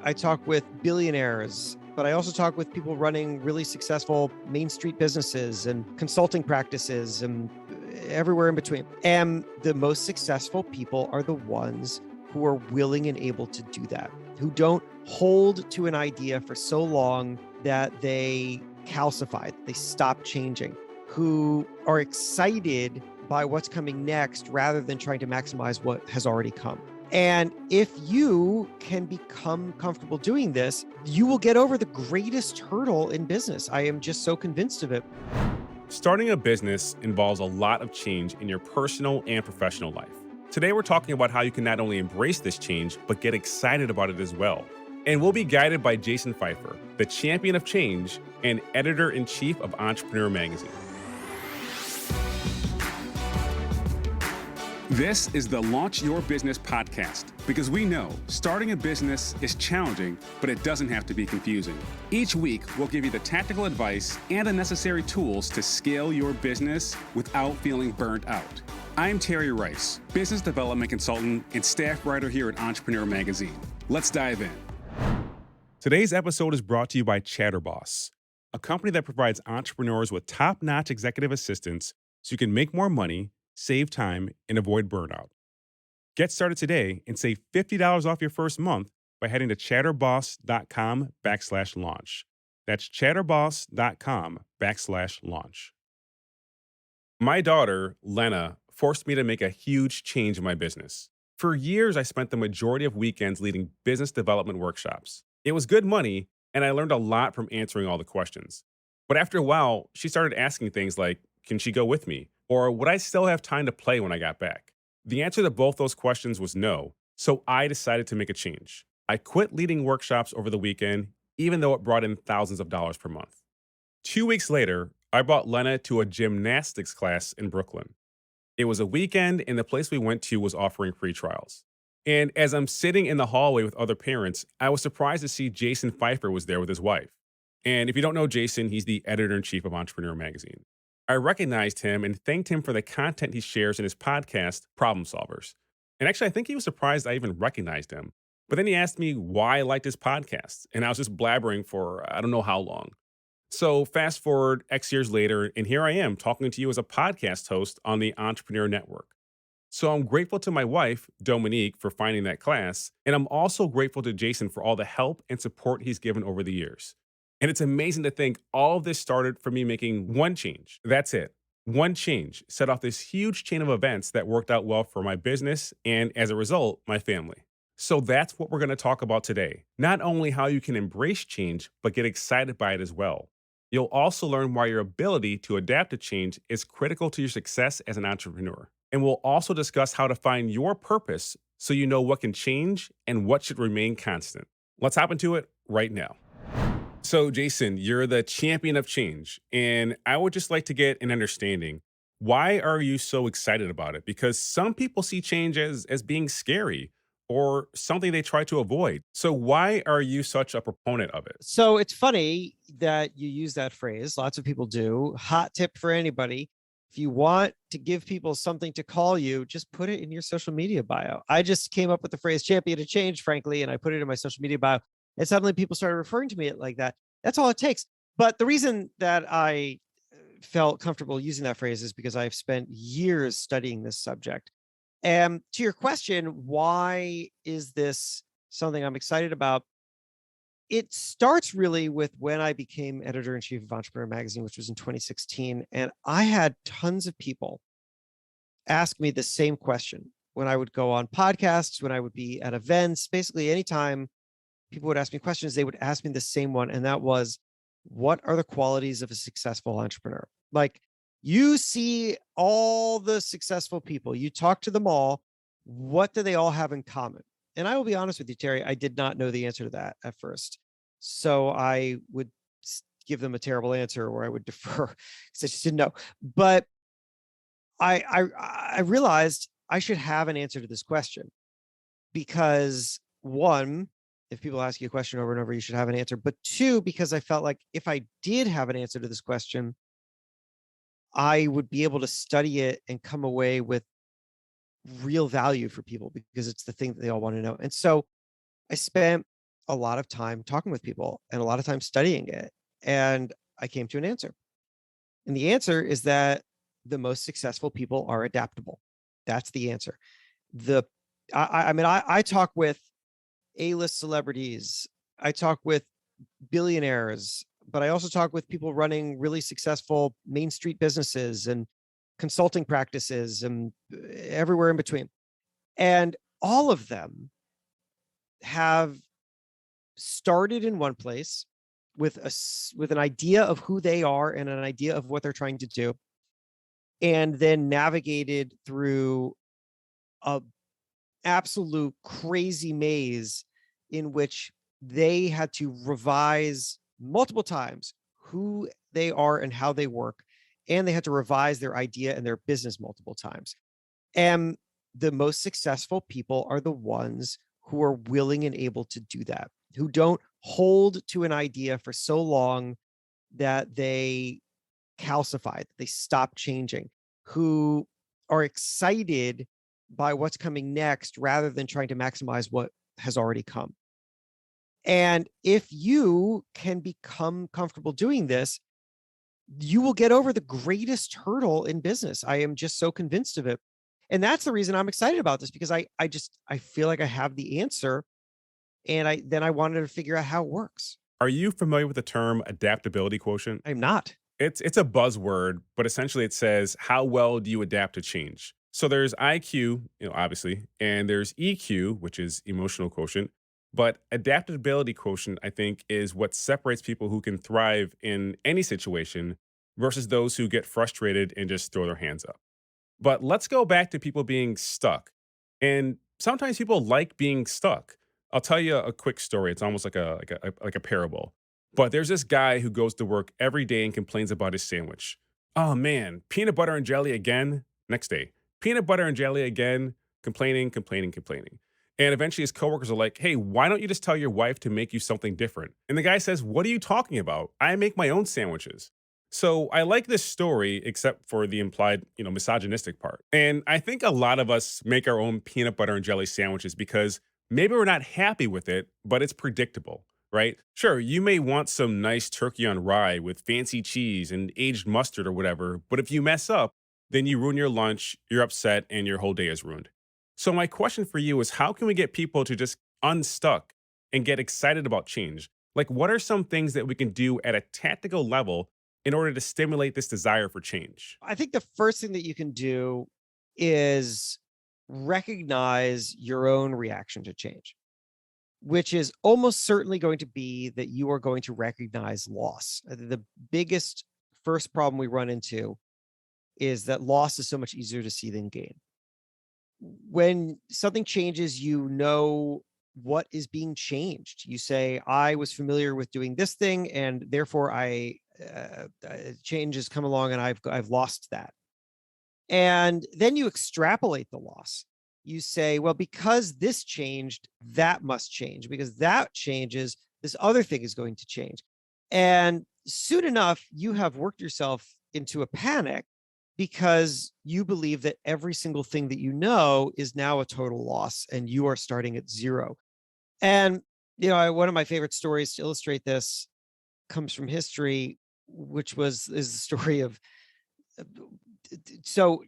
I talk with billionaires, but I also talk with people running really successful Main Street businesses and consulting practices and everywhere in between. And the most successful people are the ones who are willing and able to do that, who don't hold to an idea for so long that they calcify, they stop changing, who are excited by what's coming next rather than trying to maximize what has already come. And if you can become comfortable doing this, you will get over the greatest hurdle in business. I am just so convinced of it. Starting a business involves a lot of change in your personal and professional life. Today, we're talking about how you can not only embrace this change, but get excited about it as well. And we'll be guided by Jason Feifer, the champion of change and editor-in-chief of Entrepreneur Magazine. This is the Launch Your Business podcast because we know starting a business is challenging, but it doesn't have to be confusing. Each week, we'll give you the tactical advice and the necessary tools to scale your business without feeling burnt out. I'm Terry Rice, business development consultant and staff writer here at Entrepreneur Magazine. Let's dive in. Today's episode is brought to you by Chatterboss, a company that provides entrepreneurs with top-notch executive assistance so you can make more money, save time, and avoid burnout. Get started today and save $50 off your first month by heading to chatterboss.com/launch. That's chatterboss.com/launch. My daughter, Lena, forced me to make a huge change in my business. For years, I spent the majority of weekends leading business development workshops. It was good money, and I learned a lot from answering all the questions. But after a while, she started asking things like, can she go with me? Or would I still have time to play when I got back? The answer to both those questions was no, so I decided to make a change. I quit leading workshops over the weekend, even though it brought in thousands of dollars per month. 2 weeks later, I brought Lena to a gymnastics class in Brooklyn. It was a weekend, and the place we went to was offering free trials. And as I'm sitting in the hallway with other parents, I was surprised to see Jason Feifer was there with his wife. And if you don't know Jason, he's the editor-in-chief of Entrepreneur Magazine. I recognized him and thanked him for the content he shares in his podcast, Problem Solvers. And actually, I think he was surprised I even recognized him. But then he asked me why I liked his podcast, and I was just blabbering for I don't know how long. So fast forward X years later, and here I am talking to you as a podcast host on the Entrepreneur Network. So I'm grateful to my wife, Dominique, for finding that class, and I'm also grateful to Jason for all the help and support he's given over the years. And it's amazing to think all of this started from me making one change. That's it. One change set off this huge chain of events that worked out well for my business and, as a result, my family. So that's what we're going to talk about today. Not only how you can embrace change, but get excited by it as well. You'll also learn why your ability to adapt to change is critical to your success as an entrepreneur. And we'll also discuss how to find your purpose so you know what can change and what should remain constant. Let's hop into it right now. So, Jason, you're the champion of change, and I would just like to get an understanding. Why are you so excited about it? Because some people see change as being scary or something they try to avoid. So why are you such a proponent of it? So it's funny that you use that phrase. Lots of people do. Hot tip for anybody. If you want to give people something to call you, just put it in your social media bio. I just came up with the phrase champion of change, frankly, and I put it in my social media bio. And suddenly people started referring to me like that. That's all it takes. But the reason that I felt comfortable using that phrase is because I've spent years studying this subject. And to your question, why is this something I'm excited about? It starts really with when I became editor in chief of Entrepreneur Magazine, which was in 2016. And I had tons of people ask me the same question when I would go on podcasts, when I would be at events, basically anytime people would ask me questions, they would ask me the same one. And that was, what are the qualities of a successful entrepreneur? Like, you see all the successful people, you talk to them all. What do they all have in common? And I will be honest with you, Terry, I did not know the answer to that at first. So I would give them a terrible answer, or I would defer because I just didn't know. But I realized I should have an answer to this question because, one, if people ask you a question over and over, you should have an answer. But two, because I felt like if I did have an answer to this question, I would be able to study it and come away with real value for people because it's the thing that they all want to know. And so I spent a lot of time talking with people and a lot of time studying it. And I came to an answer. And the answer is that the most successful people are adaptable. That's the answer. The I mean, I talk with A-list celebrities. I talk with billionaires, but I also talk with people running really successful Main Street businesses and consulting practices and everywhere in between. And all of them have started in one place with with an idea of who they are and an idea of what they're trying to do, and then navigated through a absolute crazy maze in which they had to revise multiple times who they are and how they work, and they had to revise their idea and their business multiple times. And the most successful people are the ones who are willing and able to do that, who don't hold to an idea for so long that they calcify, that they stop changing, who are excited by what's coming next rather than trying to maximize what has already come. And if you can become comfortable doing this, you will get over the greatest hurdle in business. I am just so convinced of it. And that's the reason I'm excited about this, because I feel like I have the answer, and I wanted to figure out how it works. Are you familiar with the term adaptability quotient? I'm not. It's a buzzword, but essentially it says how well do you adapt to change? So there's IQ, obviously, and there's EQ, which is emotional quotient. But adaptability quotient, I think, is what separates people who can thrive in any situation versus those who get frustrated and just throw their hands up. But let's go back to people being stuck. And sometimes people like being stuck. I'll tell you a quick story. It's almost like a parable. But there's this guy who goes to work every day and complains about his sandwich. Oh man, peanut butter and jelly again. Next day, peanut butter and jelly again. Complaining, complaining, complaining. And eventually his coworkers are like, "Hey, why don't you just tell your wife to make you something different?" And the guy says, "What are you talking about? I make my own sandwiches." So I like this story, except for the implied, misogynistic part. And I think a lot of us make our own peanut butter and jelly sandwiches because maybe we're not happy with it, but it's predictable, right? Sure, you may want some nice turkey on rye with fancy cheese and aged mustard or whatever, but if you mess up, then you ruin your lunch, you're upset, and your whole day is ruined. So my question for you is, how can we get people to just unstuck and get excited about change? Like, what are some things that we can do at a tactical level in order to stimulate this desire for change? I think the first thing that you can do is recognize your own reaction to change, which is almost certainly going to be that you are going to recognize loss. The biggest first problem we run into is that loss is so much easier to see than gain. When something changes, you know what is being changed. You say, I was familiar with doing this thing, and therefore change has come along and I've lost that. And then you extrapolate the loss. You say, well, because this changed, that must change. Because that changes, this other thing is going to change. And soon enough, you have worked yourself into a panic because you believe that every single thing that you know is now a total loss and you are starting at zero. And, one of my favorite stories to illustrate this comes from history, which is the story of, so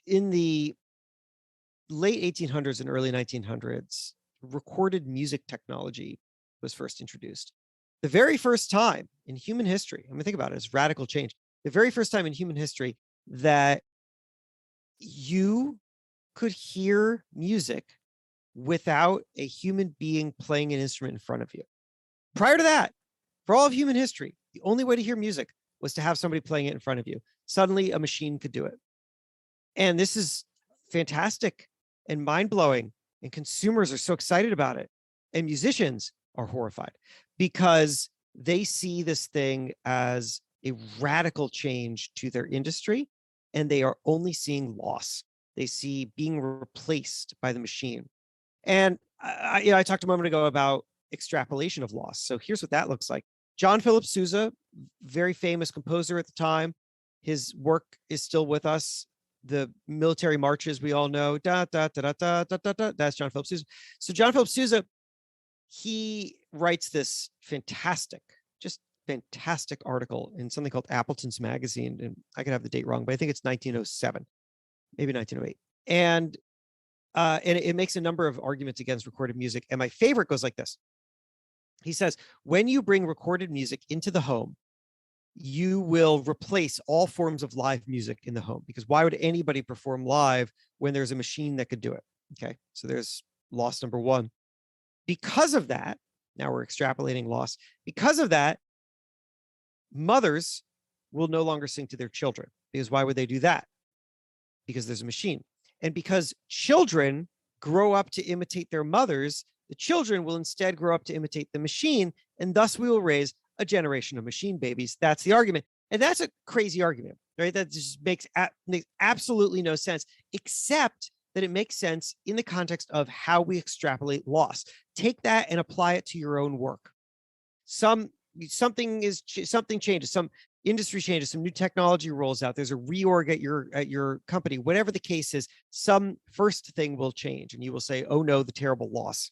in the late 1800s and early 1900s, recorded music technology was first introduced. The very first time in human history, I mean, think about it, it's radical change. The very first time in human history that you could hear music without a human being playing an instrument in front of you. Prior to that, for all of human history, the only way to hear music was to have somebody playing it in front of you. Suddenly, a machine could do it. And this is fantastic and mind-blowing, and consumers are so excited about it. And musicians are horrified because they see this thing as a radical change to their industry, and they are only seeing loss. They see being replaced by the machine. And I talked a moment ago about extrapolation of loss. So here's what that looks like. John Philip Sousa, very famous composer at the time. His work is still with us. The military marches we all know. Da, da, da, da, da, da, da, da. That's John Philip Sousa. So John Philip Sousa, he writes this just fantastic article in something called Appleton's Magazine. And I could have the date wrong, but I think it's 1907, maybe 1908. And it makes a number of arguments against recorded music. And my favorite goes like this. He says, when you bring recorded music into the home, you will replace all forms of live music in the home, because why would anybody perform live when there's a machine that could do it? Okay, so there's loss number one. Because of that, now we're extrapolating loss. Because of that, mothers will no longer sing to their children, because why would they do that? Because there's a machine. And because children grow up to imitate their mothers, the children will instead grow up to imitate the machine, and thus we will raise a generation of machine babies. That's the argument. And that's a crazy argument, right? That just makes absolutely no sense, except that it makes sense in the context of how we extrapolate loss. Take that and apply it to your own work. Something changes, some industry changes, some new technology rolls out. There's a reorg at your company. Whatever the case is, some first thing will change, and you will say, "Oh no, the terrible loss."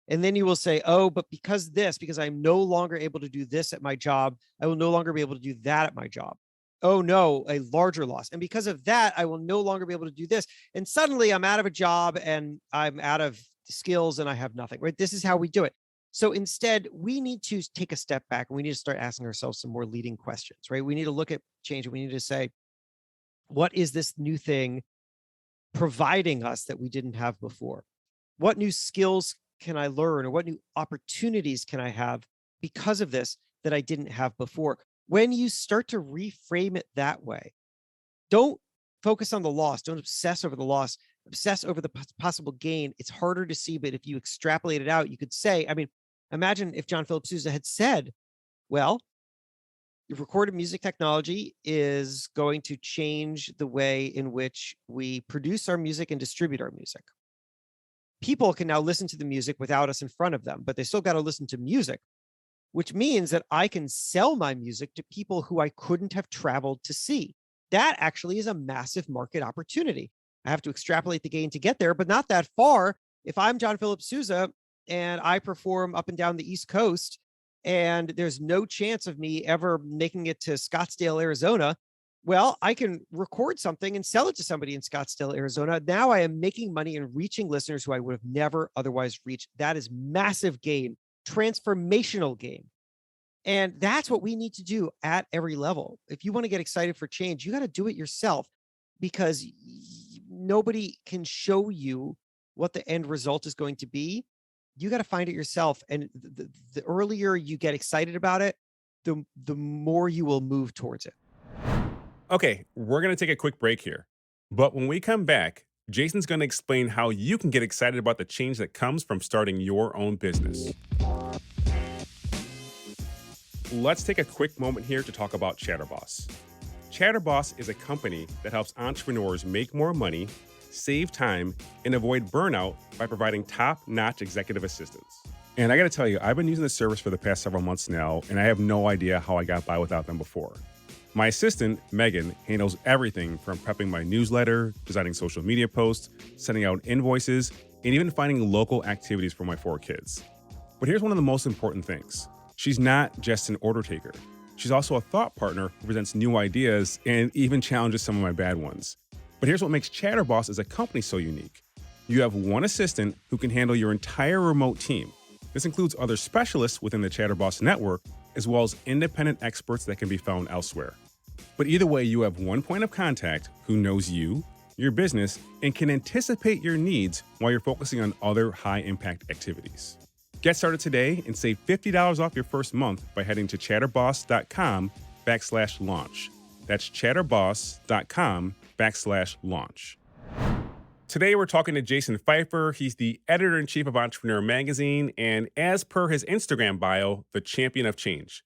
And then you will say, "Oh, but because I'm no longer able to do this at my job, I will no longer be able to do that at my job. Oh no, a larger loss. And because of that, I will no longer be able to do this. And suddenly I'm out of a job and I'm out of skills and I have nothing," right? This is how we do it. So instead, we need to take a step back and we need to start asking ourselves some more leading questions, right? We need to look at change and we need to say, what is this new thing providing us that we didn't have before? What new skills can I learn, or what new opportunities can I have because of this that I didn't have before? When you start to reframe it that way, don't focus on the loss. Don't obsess over the loss. Obsess over the possible gain. It's harder to see, but if you extrapolate it out, you could say, I mean, imagine if John Philip Sousa had said, well, recorded music technology is going to change the way in which we produce our music and distribute our music. People can now listen to the music without us in front of them, but they still got to listen to music, which means that I can sell my music to people who I couldn't have traveled to see. That actually is a massive market opportunity. I have to extrapolate the gain to get there, but not that far. If I'm John Philip Sousa and I perform up and down the East Coast, and there's no chance of me ever making it to Scottsdale, Arizona, well, I can record something and sell it to somebody in Scottsdale, Arizona. Now I am making money and reaching listeners who I would have never otherwise reached. That is massive gain, transformational gain. And that's what we need to do at every level. If you want to get excited for change, you got to do it yourself, because nobody can show you what the end result is going to be. You got to find it yourself. And the earlier you get excited about it, the more you will move towards it. Okay, we're going to take a quick break here. But when we come back, Jason's going to explain how you can get excited about the change that comes from starting your own business. Let's take a quick moment here to talk about Chatterboss. Chatterboss is a company that helps entrepreneurs make more money, save time, and avoid burnout by providing top-notch executive assistance. And I got to tell you, I've been using this service for the past several months now, and I have no idea how I got by without them before. My assistant, Megan, handles everything from prepping my newsletter, designing social media posts, sending out invoices, and even finding local activities for my 4 kids. But here's one of the most important things. She's not just an order taker. She's also a thought partner who presents new ideas and even challenges some of my bad ones. But here's what makes Chatterboss as a company so unique. You have one assistant who can handle your entire remote team. This includes other specialists within the Chatterboss network, as well as independent experts that can be found elsewhere. But either way, you have one point of contact who knows you, your business, and can anticipate your needs while you're focusing on other high-impact activities. Get started today and save $50 off your first month by heading to chatterboss.com/launch. That's chatterboss.com/launch. Today, we're talking to Jason Feifer. He's the editor-in-chief of Entrepreneur Magazine, and as per his Instagram bio, the champion of change.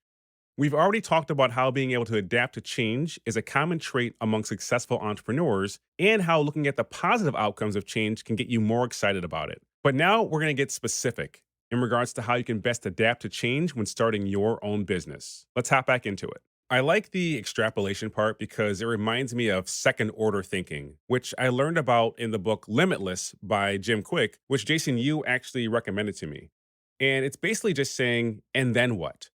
We've already talked about how being able to adapt to change is a common trait among successful entrepreneurs, and how looking at the positive outcomes of change can get you more excited about it. But now we're going to get specific in regards to how you can best adapt to change when starting your own business. Let's hop back into it. I like the extrapolation part because it reminds me of second order thinking, which I learned about in the book Limitless by Jim Quick, which Jason, you actually recommended to me. And it's basically just saying, and then what?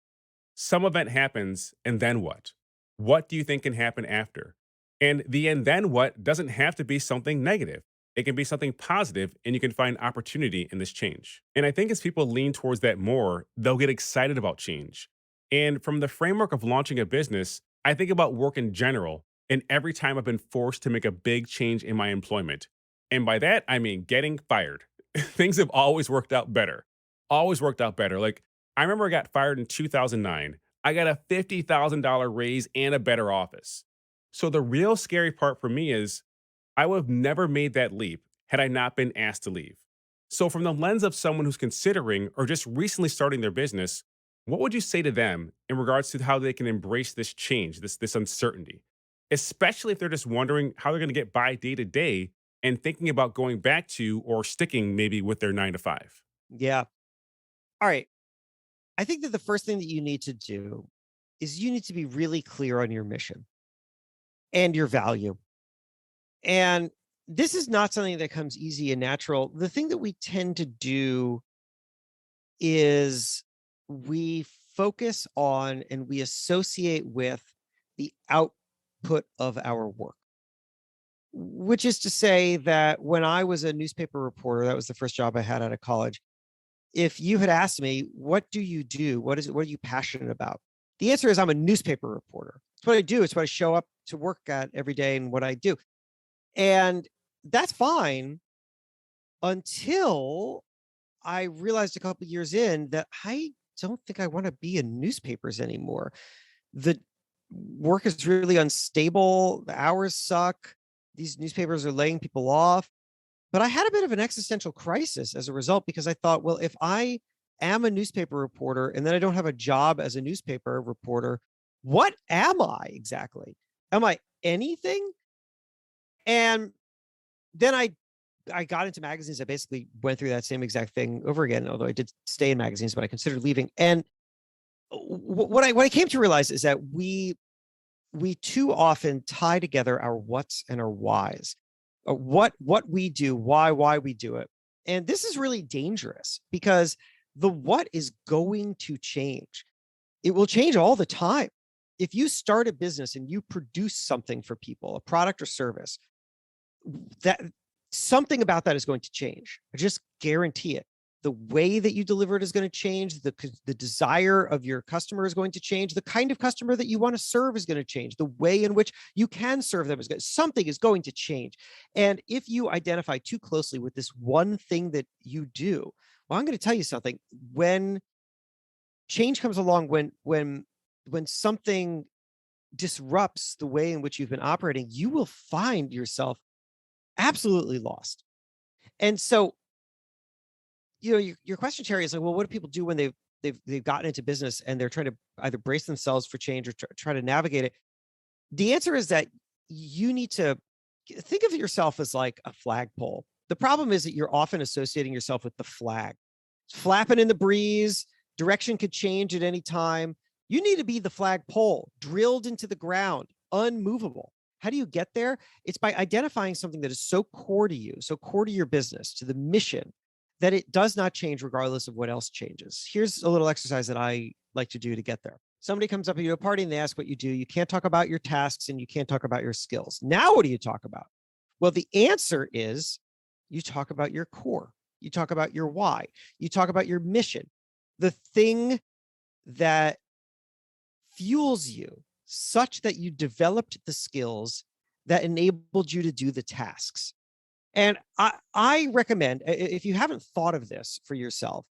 Some event happens, and then what? What do you think can happen after? And the and then what doesn't have to be something negative. It can be something positive, and you can find opportunity in this change. And I think as people lean towards that more, they'll get excited about change. And from the framework of launching a business, I think about work in general, and every time I've been forced to make a big change in my employment. And by that, I mean getting fired. Things have always worked out better. Always worked out better. Like, I remember I got fired in 2009. I got a $50,000 raise and a better office. So the real scary part for me is I would have never made that leap had I not been asked to leave. So, from the lens of someone who's considering or just recently starting their business, what would you say to them in regards to how they can embrace this change, this uncertainty, especially if they're just wondering how they're going to get by day to day and thinking about going back to or sticking maybe with their 9 to 5? Yeah. All right. I think that the first thing that you need to do is you need to be really clear on your mission and your value. And this is not something that comes easy and natural. The thing that we tend to do is we focus on and we associate with the output of our work, which is to say that when I was a newspaper reporter, that was the first job I had out of college. If you had asked me, what do you do? What is it? What are you passionate about? The answer is I'm a newspaper reporter. It's what I do. It's what I show up to work at every day and what I do. And that's fine until I realized a couple of years in that I don't think I want to be in newspapers anymore. The work is really unstable. The hours suck. These newspapers are laying people off. But I had a bit of an existential crisis as a result because I thought, well, if I am a newspaper reporter and then I don't have a job as a newspaper reporter, what am I exactly? Am I anything? And then I got into magazines. I basically went through that same exact thing over again, although I did stay in magazines, but I considered leaving. And what I came to realize is that we too often tie together our whats and our whys. What we do, why we do it. And this is really dangerous because the what is going to change. It will change all the time. If you start a business and you produce something for people, a product or service, that something about that is going to change. I just guarantee it. The way that you deliver it is going to change. The desire of your customer is going to change. The kind of customer that you want to serve is going to change. The way in which you can serve them is going something is going to change. And if you identify too closely with this one thing that you do, well, I'm going to tell you something. When change comes along, when something disrupts the way in which you've been operating, you will find yourself absolutely lost. And so, your question, Terry, is like, well, what do people do when they've gotten into business and they're trying to either brace themselves for change or try to navigate it? The answer is that you need to think of yourself as like a flagpole. The problem is that you're often associating yourself with the flag. It's flapping in the breeze, direction could change at any time. You need to be the flagpole, drilled into the ground, unmovable. How do you get there? It's by identifying something that is so core to you, so core to your business, to the mission, that it does not change regardless of what else changes. Here's a little exercise that I like to do to get there. Somebody comes up to you at a party and they ask what you do. You can't talk about your tasks and you can't talk about your skills. Now, what do you talk about? Well, the answer is you talk about your core. You talk about your why. You talk about your mission, the thing that fuels you such that you developed the skills that enabled you to do the tasks. And I recommend, if you haven't thought of this for yourself,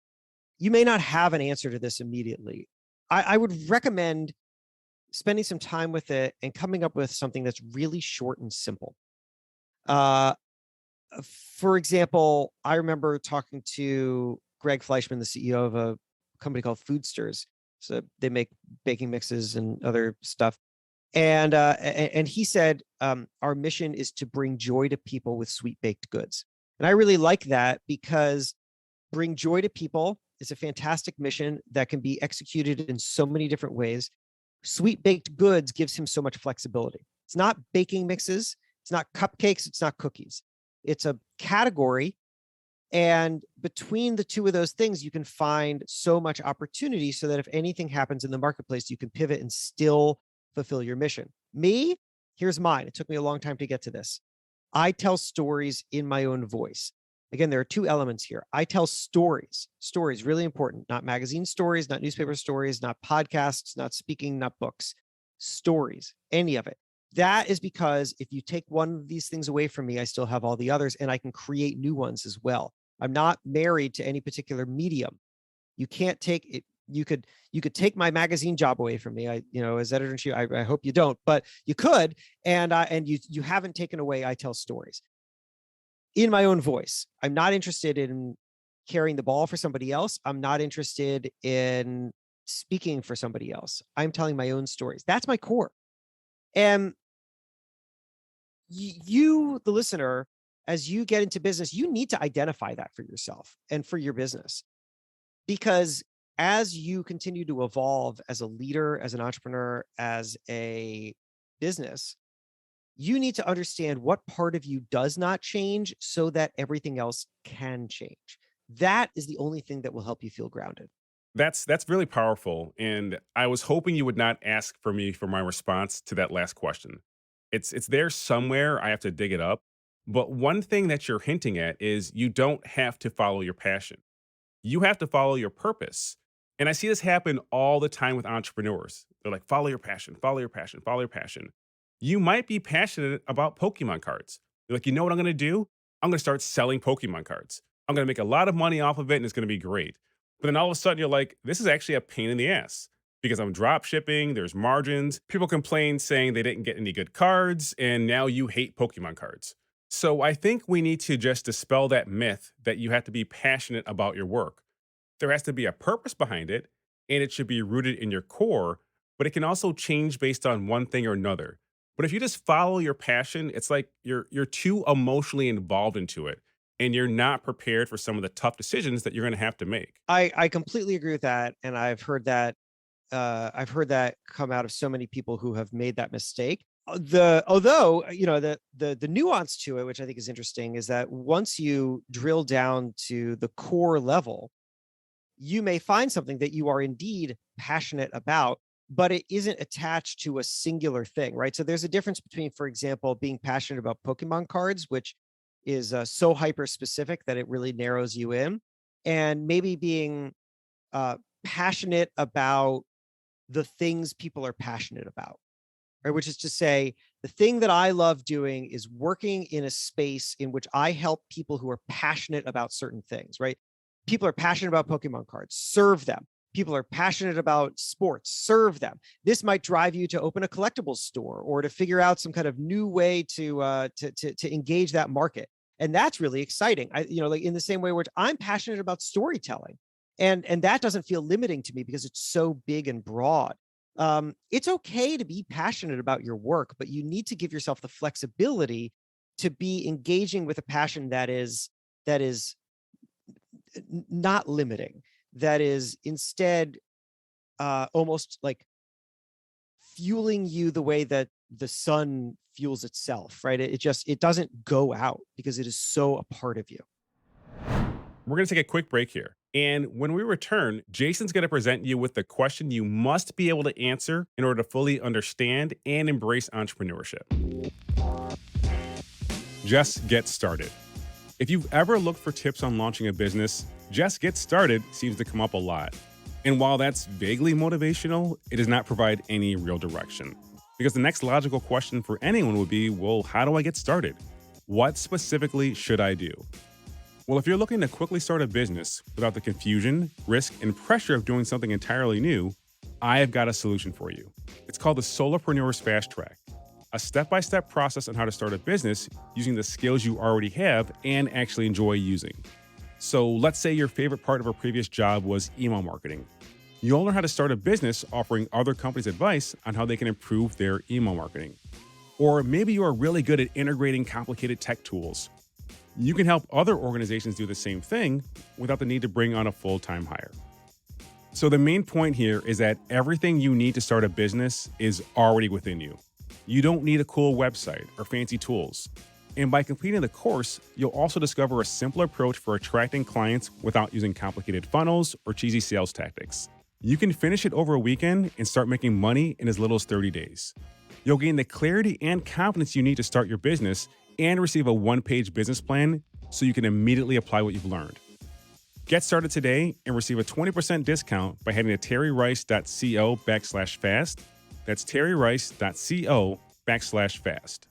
you may not have an answer to this immediately. I would recommend spending some time with it and coming up with something that's really short and simple. For example, I remember talking to Greg Fleischman, the CEO of a company called Foodsters. So they make baking mixes and other stuff. And he said, our mission is to bring joy to people with sweet baked goods. And I really like that because bring joy to people is a fantastic mission that can be executed in so many different ways. Sweet baked goods gives him so much flexibility. It's not baking mixes. It's not cupcakes. It's not cookies. It's a category And between the two of those things, you can find so much opportunity so that if anything happens in the marketplace, you can pivot and still fulfill your mission. Me, here's mine. It took me a long time to get to this. I tell stories in my own voice. Again, there are two elements here. I tell stories, really important, not magazine stories, not newspaper stories, not podcasts, not speaking, not books, stories, any of it. That is because if you take one of these things away from me, I still have all the others and I can create new ones as well. I'm not married to any particular medium. You can't take it. You could take my magazine job away from me. As editor in chief, I hope you don't, but you could. And you haven't taken away. I tell stories in my own voice. I'm not interested in carrying the ball for somebody else. I'm not interested in speaking for somebody else. I'm telling my own stories. That's my core. And you, the listener, as you get into business, you need to identify that for yourself and for your business. Because as you continue to evolve as a leader, as an entrepreneur, as a business, you need to understand what part of you does not change so that everything else can change. That is the only thing that will help you feel grounded. That's really powerful. And I was hoping you would not ask for me for my response to that last question. It's there somewhere. I have to dig it up. But one thing that you're hinting at is you don't have to follow your passion. You have to follow your purpose. And I see this happen all the time with entrepreneurs. They're like, follow your passion, follow your passion, follow your passion. You might be passionate about Pokemon cards. You're like, you know what I'm going to do? I'm going to start selling Pokemon cards. I'm going to make a lot of money off of it and it's going to be great. But then all of a sudden you're like, this is actually a pain in the ass because I'm drop shipping, there's margins. People complain saying they didn't get any good cards and now you hate Pokemon cards. So I think we need to just dispel that myth that you have to be passionate about your work. There has to be a purpose behind it and it should be rooted in your core, but it can also change based on one thing or another. But if you just follow your passion, it's like you're too emotionally involved into it and you're not prepared for some of the tough decisions that you're going to have to make. I completely agree with that. And I've heard that come out of so many people who have made that mistake. Although the nuance to it, which I think is interesting, is that once you drill down to the core level, you may find something that you are indeed passionate about, but it isn't attached to a singular thing, right? So there's a difference between, for example, being passionate about Pokemon cards, which is so hyper specific that it really narrows you in, and maybe being passionate about the things people are passionate about, right? Which is to say, the thing that I love doing is working in a space in which I help people who are passionate about certain things, right? People are passionate about Pokemon cards, serve them. People are passionate about sports, serve them. This might drive you to open a collectibles store or to figure out some kind of new way to engage that market. And that's really exciting. Like in the same way which I'm passionate about storytelling. And that doesn't feel limiting to me because it's so big and broad. It's okay to be passionate about your work, but you need to give yourself the flexibility to be engaging with a passion that is not limiting, that is instead almost like fueling you the way that the sun fuels itself, right? It doesn't go out because it is so a part of you. We're going to take a quick break here. And when we return, Jason's going to present you with the question you must be able to answer in order to fully understand and embrace entrepreneurship. Just get started. If you've ever looked for tips on launching a business, just get started seems to come up a lot. And while that's vaguely motivational, it does not provide any real direction. Because the next logical question for anyone would be, well, how do I get started? What specifically should I do? Well, if you're looking to quickly start a business without the confusion, risk, and pressure of doing something entirely new, I have got a solution for you. It's called the Solopreneur's Fast Track, a step-by-step process on how to start a business using the skills you already have and actually enjoy using. So let's say your favorite part of a previous job was email marketing. You'll learn how to start a business offering other companies advice on how they can improve their email marketing. Or maybe you are really good at integrating complicated tech tools. You can help other organizations do the same thing without the need to bring on a full-time hire. So the main point here is that everything you need to start a business is already within you. You don't need a cool website or fancy tools. And by completing the course, you'll also discover a simple approach for attracting clients without using complicated funnels or cheesy sales tactics. You can finish it over a weekend and start making money in as little as 30 days. You'll gain the clarity and confidence you need to start your business and receive a one-page business plan so you can immediately apply what you've learned. Get started today and receive a 20% discount by heading to terryrice.co/fast. That's terryrice.co/fast.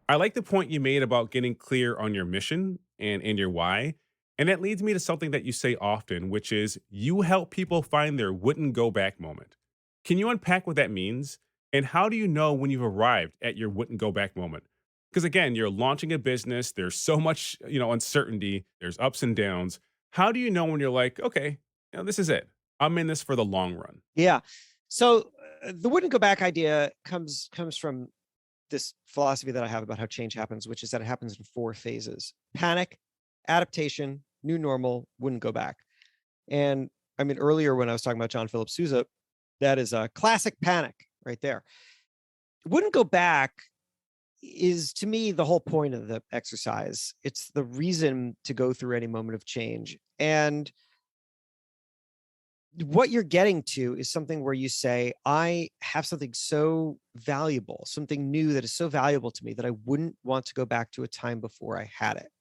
I like the point you made about getting clear on your mission and your why. And that leads me to something that you say often, which is you help people find their wouldn't go back moment. Can you unpack what that means? And how do you know when you've arrived at your wouldn't go back moment? Because again, you're launching a business. There's so much, uncertainty. There's ups and downs. How do you know when you're like, okay, this is it. I'm in this for the long run. Yeah. So the wouldn't go back idea comes from this philosophy that I have about how change happens, which is that it happens in 4 phases: panic, adaptation, new normal, wouldn't go back. And I mean, earlier when I was talking about John Philip Sousa, that is a classic panic right there. Wouldn't go back is, to me, the whole point of the exercise. It's the reason to go through any moment of change. And what you're getting to is something where you say, I have something so valuable, something new that is so valuable to me that I wouldn't want to go back to a time before I had it.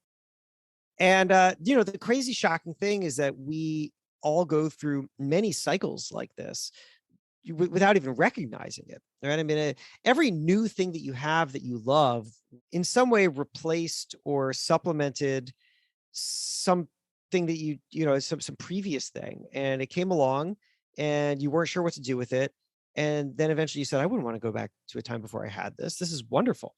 And, the crazy shocking thing is that we all go through many cycles like this without even recognizing it. Right? I mean, every new thing that you have that you love in some way replaced or supplemented something that some previous thing, and it came along and you weren't sure what to do with it. And then eventually you said, I wouldn't want to go back to a time before I had this. This is wonderful.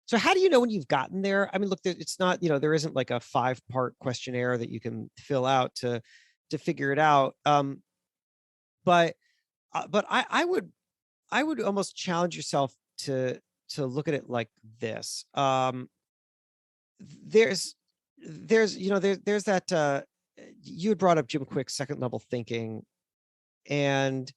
So how do you know when you've gotten there? I mean, look, it's not, there isn't like a 5-part questionnaire that you can fill out to figure it out. But I would almost challenge yourself to look at it like this. There's that, you had brought up Jim Quick's second level thinking, and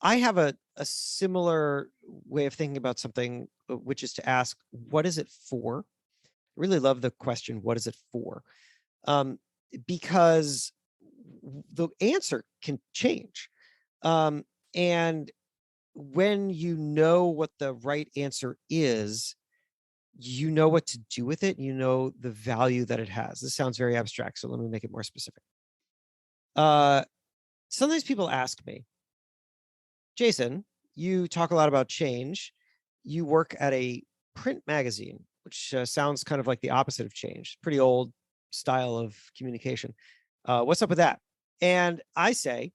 I have a similar way of thinking about something, which is to ask, what is it for? I really love the question, what is it for? Because the answer can change. And when you know what the right answer is, you know what to do with it. You know the value that it has. This sounds very abstract, so let me make it more specific. Sometimes people ask me, Jason, you talk a lot about change. You work at a print magazine, which sounds kind of like the opposite of change. Pretty old style of communication. What's up with that? And I say,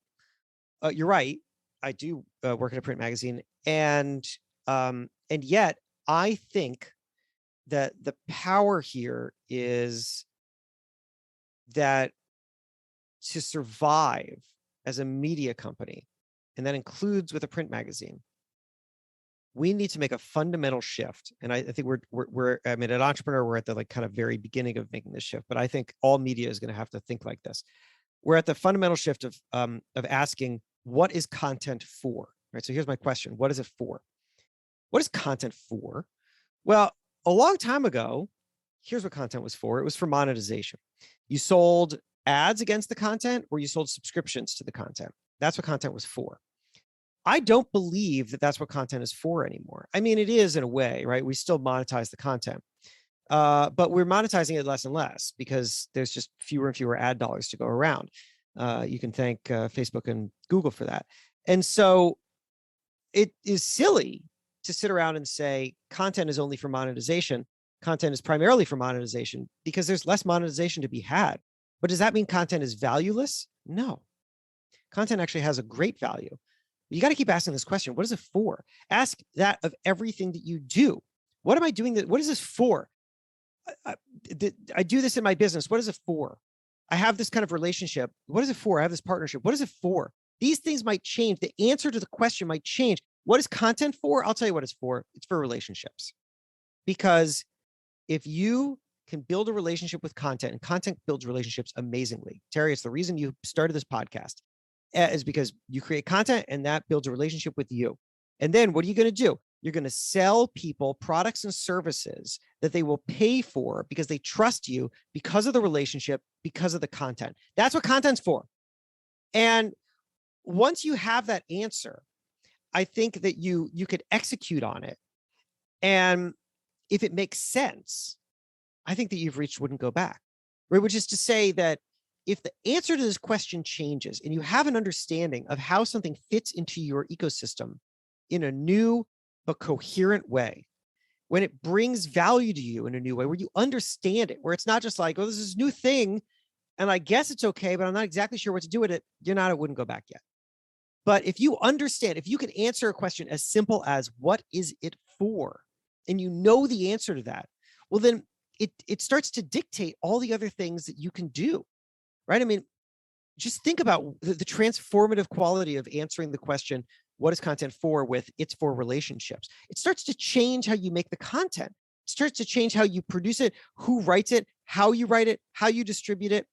you're right. I do work at a print magazine, and yet I think that the power here is that to survive as a media company, and that includes with a print magazine, we need to make a fundamental shift. And I think we're I mean, at Entrepreneur, we're at the kind of very beginning of making this shift, but I think all media is going to have to think like this. We're at the fundamental shift of asking, what is content for? Right. So here's my question: what is it for? What is content for? Well, a long time ago, here's what content was for. It was for monetization. You sold ads against the content, or you sold subscriptions to the content. That's what content was for. I don't believe that that's what content is for anymore. I mean, it is in a way, right? We still monetize the content, but we're monetizing it less and less because there's just fewer and fewer ad dollars to go around. You can thank Facebook and Google for that. And so it is silly to sit around and say content is only for monetization. Content is primarily for monetization because there's less monetization to be had. But does that mean content is valueless? No. Content actually has a great value. You got to keep asking this question. What is it for? Ask that of everything that you do. What am I doing? What is this for? I do this in my business. What is it for? I have this kind of relationship. What is it for? I have this partnership. What is it for? These things might change. The answer to the question might change. What is content for? I'll tell you what it's for. It's for relationships. Because if you can build a relationship with content, and content builds relationships amazingly. Terry, it's the reason you started this podcast, is because you create content and that builds a relationship with you. And then what are you going to do? You're going to sell people products and services that they will pay for because they trust you, because of the relationship, because of the content. That's what content's for. And once you have that answer, I think that you could execute on it. And if it makes sense, I think that you've reached wouldn't go back, right? Which is to say that if the answer to this question changes and you have an understanding of how something fits into your ecosystem in a new but coherent way, when it brings value to you in a new way, where you understand it, where it's not just like, oh, this is this new thing, and I guess it's okay, but I'm not exactly sure what to do with it, it wouldn't go back yet. But if you understand, if you can answer a question as simple as what is it for, and you know the answer to that, well, then it starts to dictate all the other things that you can do, right? I mean, just think about the transformative quality of answering the question, what is content for, with it's for relationships. It starts to change how you make the content. It starts to change how you produce it, who writes it, how you distribute it,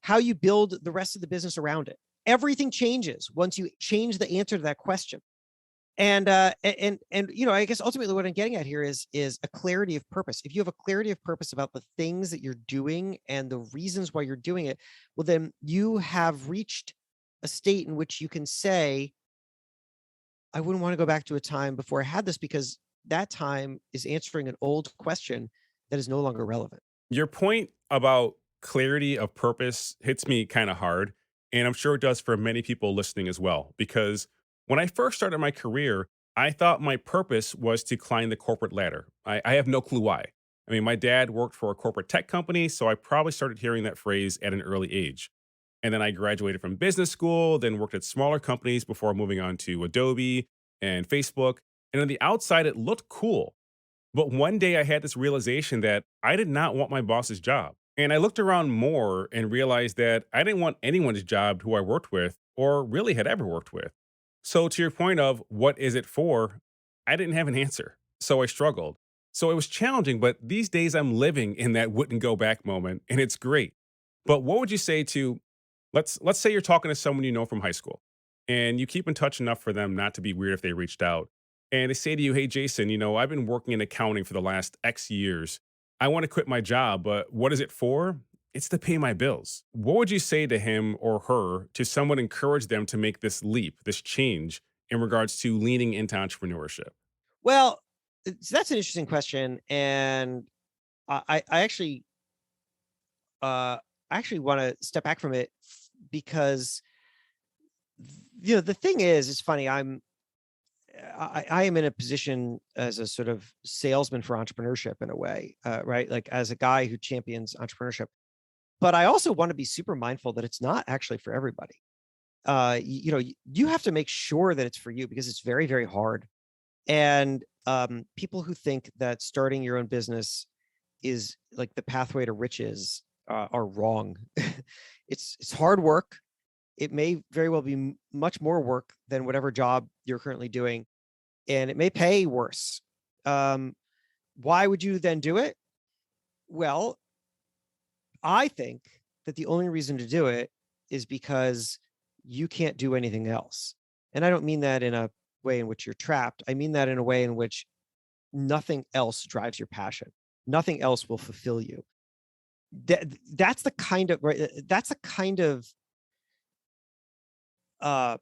how you build the rest of the business around it. Everything changes once you change the answer to that question. And I guess ultimately what I'm getting at here is a clarity of purpose. If you have a clarity of purpose about the things that you're doing and the reasons why you're doing it, well, then you have reached a state in which you can say, I wouldn't want to go back to a time before I had this, because that time is answering an old question that is no longer relevant. Your point about clarity of purpose hits me kind of hard. And I'm sure it does for many people listening as well. Because when I first started my career, I thought my purpose was to climb the corporate ladder. I have no clue why. I mean, my dad worked for a corporate tech company, so I probably started hearing that phrase at an early age. And then I graduated from business school, then worked at smaller companies before moving on to Adobe and Facebook. And on the outside, it looked cool. But one day I had this realization that I did not want my boss's job. And I looked around more and realized that I didn't want anyone's job who I worked with or really had ever worked with. So, to your point of what is it for, I didn't have an answer. So I struggled. So it was challenging, but these days I'm living in that wouldn't go back moment, and it's great. But what would you say to, let's say you're talking to someone you know from high school and you keep in touch enough for them not to be weird if they reached out, and they say to you, "Hey Jason, I've been working in accounting for the last X years. I want to quit my job, but what is it for? It's to pay my bills." What would you say to him or her to somewhat encourage them to make this leap, this change in regards to leaning into entrepreneurship? Well, so that's an interesting question. And I actually want to step back from it, because the thing is, it's funny. I am in a position as a sort of salesman for entrepreneurship in a way, right? Like, as a guy who champions entrepreneurship, but I also want to be super mindful that it's not actually for everybody. You have to make sure that it's for you, because it's very, very hard. And people who think that starting your own business is like the pathway to riches are wrong. It's hard work. It may very well be much more work than whatever job you're currently doing, and it may pay worse. Why would you then do it? Well, I think that the only reason to do it is because you can't do anything else. And I don't mean that in a way in which you're trapped. I mean that in a way in which nothing else drives your passion. Nothing else will fulfill you. That's the kind of, right. That's the kind of uh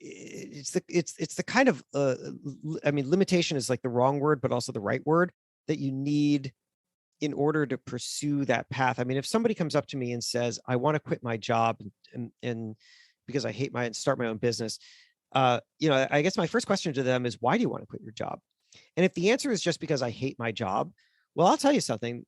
it's the kind of I mean, limitation is like the wrong word, but also the right word, that you need in order to pursue that path. I mean, if somebody comes up to me and says, I want to quit my job and because I hate start my own business, I guess my first question to them is, why do you want to quit your job? And if the answer is just because I hate my job, well, I'll tell you something.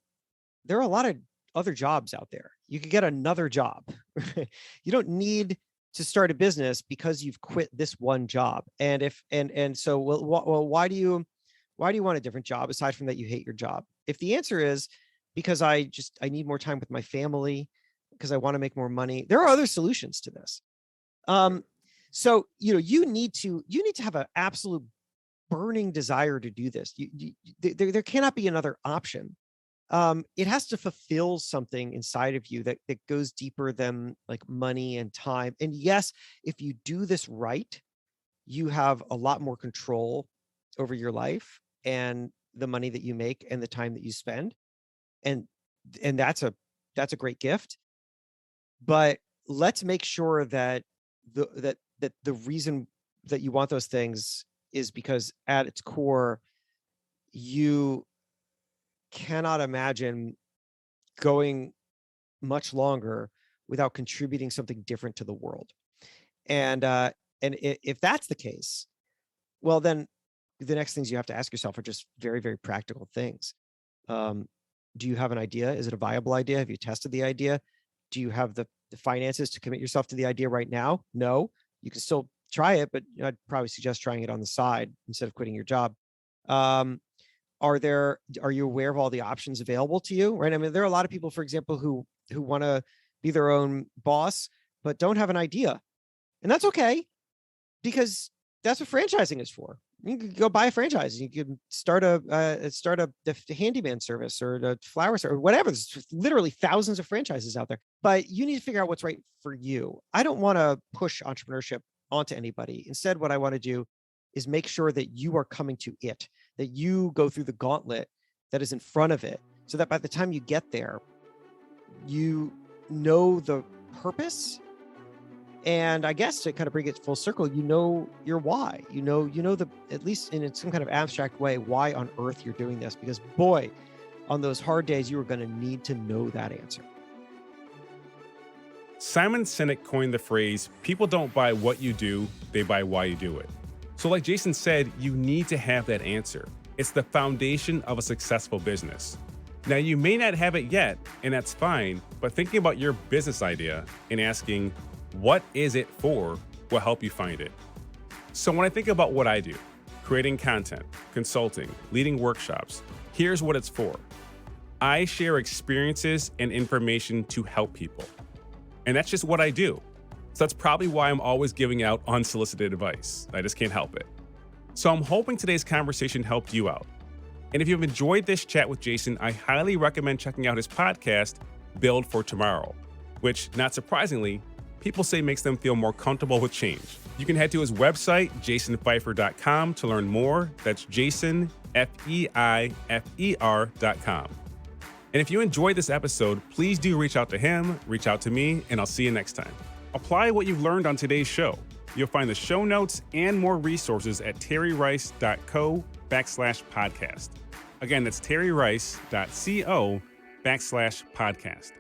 There are a lot of other jobs out there. You could get another job. You don't need to start a business because you've quit this one job. And if and so well, why do you want a different job aside from that you hate your job? If the answer is because I need more time with my family, because I want to make more money, there are other solutions to this. So you need to have an absolute burning desire to do this. There cannot be another option. It has to fulfill something inside of you that goes deeper than like money and time. And yes, if you do this right, you have a lot more control over your life and the money that you make and the time that you spend. And that's a great gift. But let's make sure that the reason that you want those things is because at its core, you cannot imagine going much longer without contributing something different to the world. And if that's the case, well, then the next things you have to ask yourself are just very, very practical things. Do you have an idea? Is it a viable idea? Have you tested the idea? Do you have the finances to commit yourself to the idea right now? No, you can still try it, but I'd probably suggest trying it on the side instead of quitting your job. Are you aware of all the options available to you? Right. I mean, there are a lot of people, for example, who want to be their own boss, but don't have an idea. And that's okay, because that's what franchising is for. You can go buy a franchise. You can start a handyman service or a flower service or whatever. There's literally thousands of franchises out there, but you need to figure out what's right for you. I don't want to push entrepreneurship onto anybody. Instead, what I want to do is make sure that you are coming to it, that you go through the gauntlet that is in front of it, so that by the time you get there, you know the purpose. And I guess to kind of bring it full circle, you know your why. You know the, at least in some kind of abstract way, why on earth you're doing this. Because boy, on those hard days, you are going to need to know that answer. Simon Sinek coined the phrase, people don't buy what you do, they buy why you do it. So like Jason said, you need to have that answer. It's the foundation of a successful business. Now, you may not have it yet, and that's fine, but thinking about your business idea and asking, what is it for, will help you find it. So when I think about what I do, creating content, consulting, leading workshops, here's what it's for. I share experiences and information to help people. And that's just what I do. So that's probably why I'm always giving out unsolicited advice. I just can't help it. So I'm hoping today's conversation helped you out. And if you've enjoyed this chat with Jason, I highly recommend checking out his podcast, Build for Tomorrow, which, not surprisingly, people say makes them feel more comfortable with change. You can head to his website, jasonfeifer.com, to learn more. That's Jason, Feifer.com. And if you enjoyed this episode, please do reach out to him, reach out to me, and I'll see you next time. Apply what you've learned on today's show. You'll find the show notes and more resources at terryrice.co/podcast. Again, that's terryrice.co/podcast.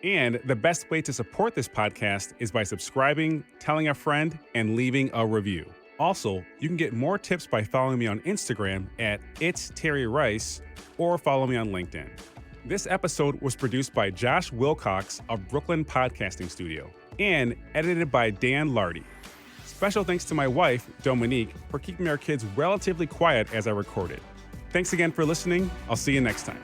And the best way to support this podcast is by subscribing, telling a friend, and leaving a review. Also, you can get more tips by following me on Instagram at @itsterryrice or follow me on LinkedIn. This episode was produced by Josh Wilcox of Brooklyn Podcasting Studio and edited by Dan Lardy. Special thanks to my wife, Dominique, for keeping our kids relatively quiet as I recorded. Thanks again for listening. I'll see you next time.